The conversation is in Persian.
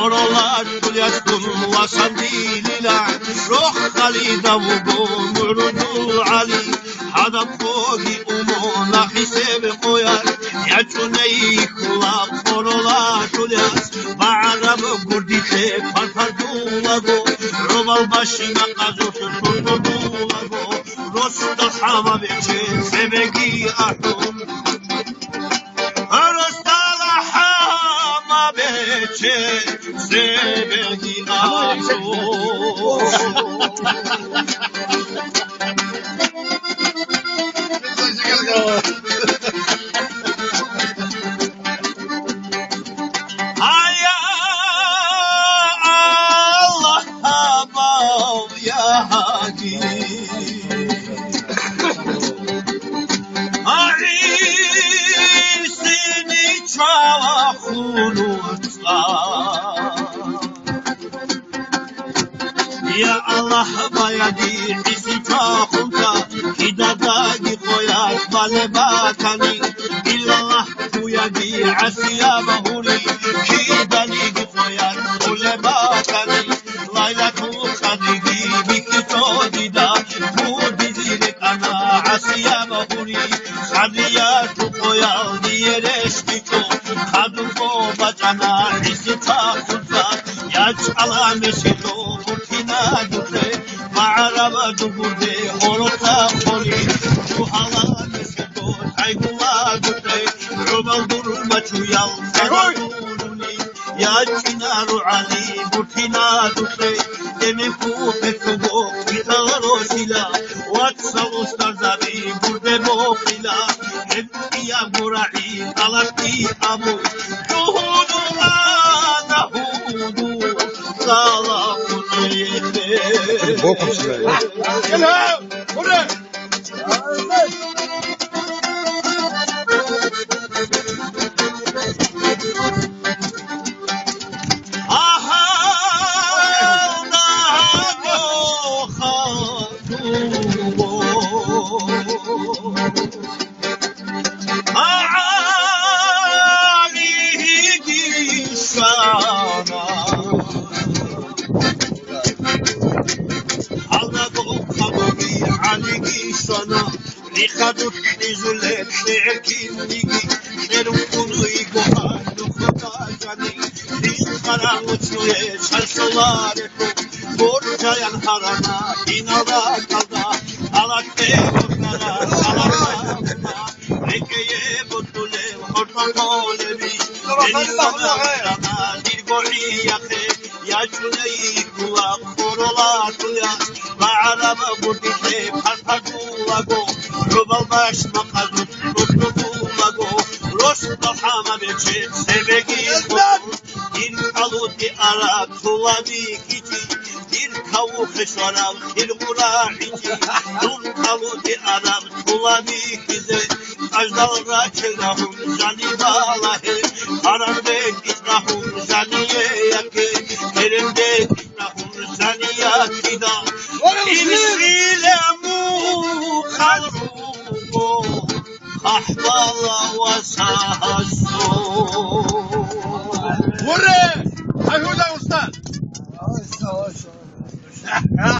خورالات کلیت کن واسم دیلیلا روح خالی داوگو مرودو علی هدف خوگی اومو نخیسه بقویار یا چونه خلا خورالات کلیت بعرب گردی که پر دولگو روبال باشی مقازو شد دولگو رست الحما بچه سبگی احو رست الحما بچه سبگی احو Ya Allah bayadi isi tahunta hidadagi koyat bale bakani illallah kuyadi asiya bahuri hidaligi koyat ule bakani laylatu kadigi bikito dida kudizire kana asiya bahuri khadiya tu koyal diereştiko kaduko bacana isi tahunta yaç alamesito معرب دوبوده هورتا خوری تو حالا نسکتو تایگولا دوته روبال دورو مچویال فرارونی یا چینا رو علی بوتینا دوته دمی خوبه کبو بیتارو شیلا واتسا استار زبی بوده بوخیلا هدیا گرایی علکی ابو نهودو نهودو سالا Боком сюда. خدوت نزله شعركين نيجي شعرو كنو يقوها نخطا جاني ديش خرام وچوه شلسلاركو برجاyan harana inada kalda alakte botlara alakta rekeye botule hortolevi enizana dirgoi yakhe ya chunei kula korola tuya ma'araba butite farfagulago روبال باش مقدم نطلبو مگو رشد الحما بچه سبگی این کلوتی عرب طولانی کیچی این کلو خشورم این غراحیچی دون کلوتی عرب طولانی کیزه اجدال را چلنهم جانی بالاه قرار بین اتنهم جانیه یکی کرم بین اتنهم جانیه کیدا این شیلمو خلقو أحضر وسهى السوق